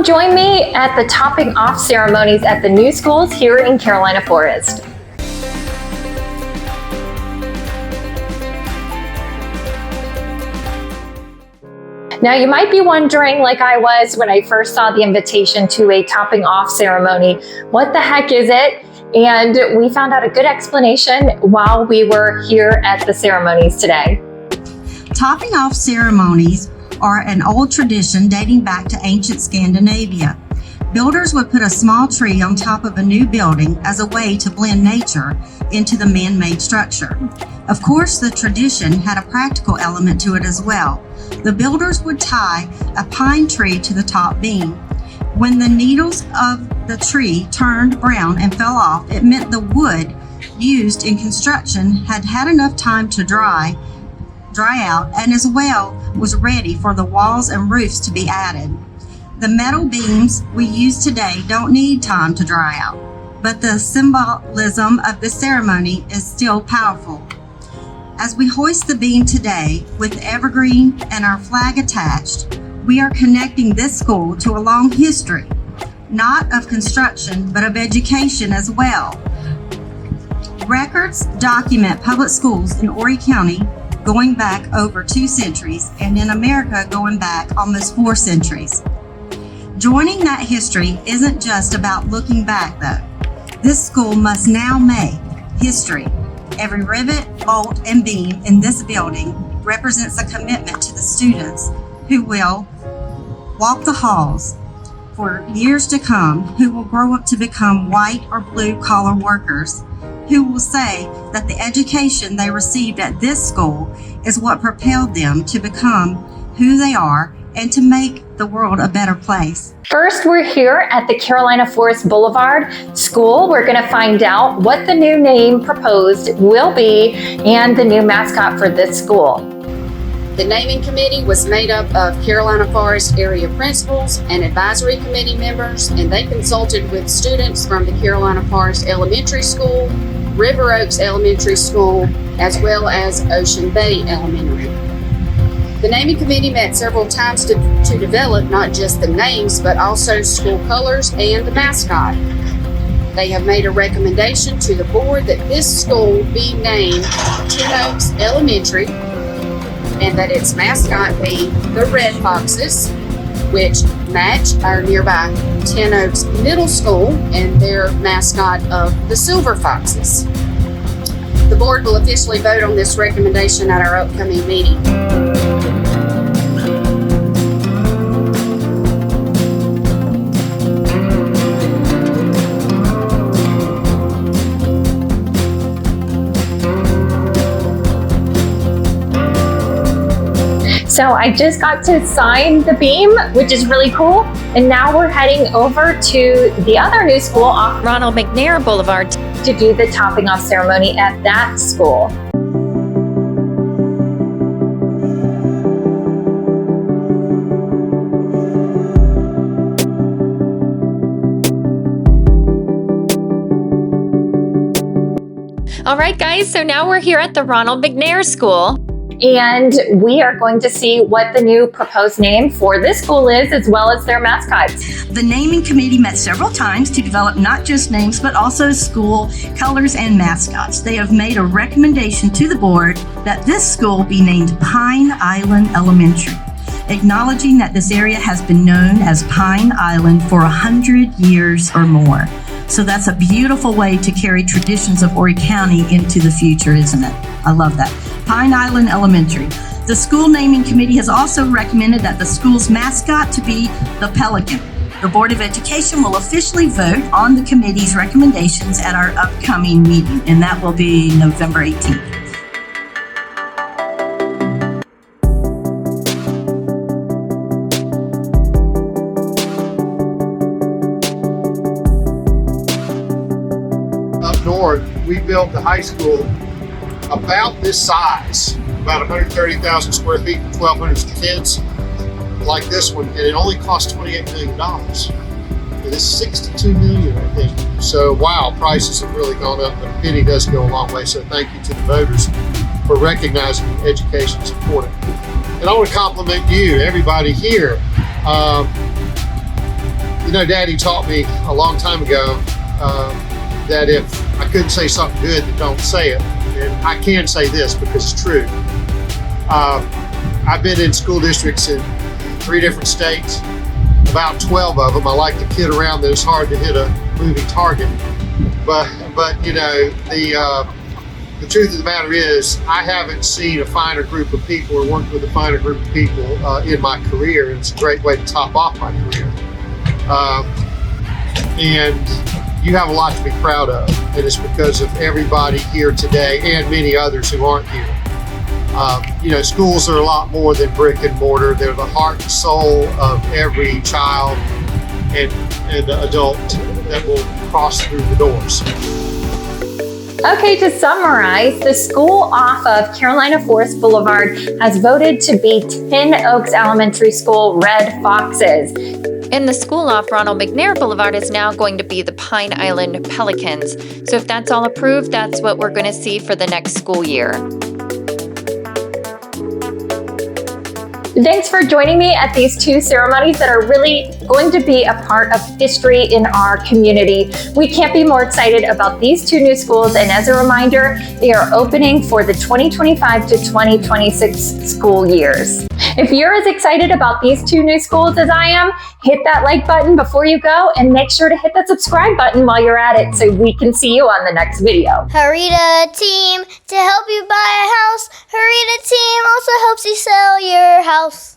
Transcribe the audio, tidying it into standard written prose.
Come join me at the topping off ceremonies at the new schools here in Carolina Forest. Now you might be wondering, like I was when I first saw the invitation to a topping off ceremony, what the heck is it? And we found out a good explanation while we were here at the ceremonies today. Topping off ceremonies are an old tradition dating back to ancient Scandinavia. Builders would put a small tree on top of a new building as a way to blend nature into the man-made structure. Of course, the tradition had a practical element to it as well. The builders would tie a pine tree to the top beam. When the needles of the tree turned brown and fell off, it meant the wood used in construction had had enough time to dry out, and as well was ready for the walls and roofs to be added. The metal beams we use today don't need time to dry out, but the symbolism of the ceremony is still powerful. As we hoist the beam today with evergreen and our flag attached, we are connecting this school to a long history, not of construction, but of education as well. Records document public schools in Horry County going back over 2 centuries, and in America going back almost 4 centuries. Joining that history isn't just about looking back though. This school must now make history. Every rivet, bolt, and beam in this building represents a commitment to the students who will walk the halls for years to come, who will grow up to become white or blue collar workers, who will say that the education they received at this school is what propelled them to become who they are and to make the world a better place. First, we're here at the Carolina Forest Boulevard School. We're going to find out what the new name proposed will be and the new mascot for this school. The naming committee was made up of Carolina Forest area principals and advisory committee members, and they consulted with students from the Carolina Forest Elementary School, River Oaks Elementary School, as well as Ocean Bay Elementary. The naming committee met several times to develop not just the names, but also school colors and the mascot. They have made a recommendation to the board that this school be named Ten Oaks Elementary and that its mascot be the Red Foxes, which match our nearby Ten Oaks Middle School and their mascot of the Silver Foxes. The board will officially vote on this recommendation at our upcoming meeting. So I just got to sign the beam, which is really cool. And now we're heading over to the other new school off Ronald McNair Boulevard to do the topping off ceremony at that school. All right, guys, so now we're here at the Ronald McNair School. And we are going to see what the new proposed name for this school is, as well as their mascots. The naming committee met several times to develop not just names, but also school colors and mascots. They have made a recommendation to the board that this school be named Pine Island Elementary, acknowledging that this area has been known as Pine Island for 100 years or more. So that's a beautiful way to carry traditions of Horry County into the future, isn't it? I love that. Pine Island Elementary. The school naming committee has also recommended that the school's mascot to be the pelican. The Board of Education will officially vote on the committee's recommendations at our upcoming meeting, and that will be November 18th. Up north, we built the high school about this size, about 130,000 square feet, 1,200 kids, like this one, and it only cost $28 million. It is $62 million, I think. So, wow, prices have really gone up, but a penny does go a long way. So, thank you to the voters for recognizing education is important. And I want to compliment you, everybody here. Daddy taught me a long time ago that if I couldn't say something good, then don't say it. And I can say this because it's true. I've been in school districts in 3 different states, about 12 of them. I like to kid around that it's hard to hit a moving target. But the truth of the matter is, I haven't seen a finer group of people or worked with a finer group of people in my career. And it's a great way to top off my career. And you have a lot to be proud of. And it's because of everybody here today and many others who aren't here. Schools are a lot more than brick and mortar. They're the heart and soul of every child and adult that will cross through the doors. Okay, to summarize, the school off of Carolina Forest Boulevard has voted to be Tin Oaks Elementary School Red Foxes. And the school off Ronald McNair Boulevard is now going to be the Pine Island Pelicans. So if that's all approved, that's what we're going to see for the next school year. Thanks for joining me at these 2 ceremonies that are really going to be a part of history in our community. We can't be more excited about these 2 new schools, and as a reminder, they are opening for the 2025 to 2026 school years. If you're as excited about these 2 new schools as I am, hit that like button before you go and make sure to hit that subscribe button while you're at it so we can see you on the next video. Harita Team to help you buy a house. Harita Team also helps you sell your house.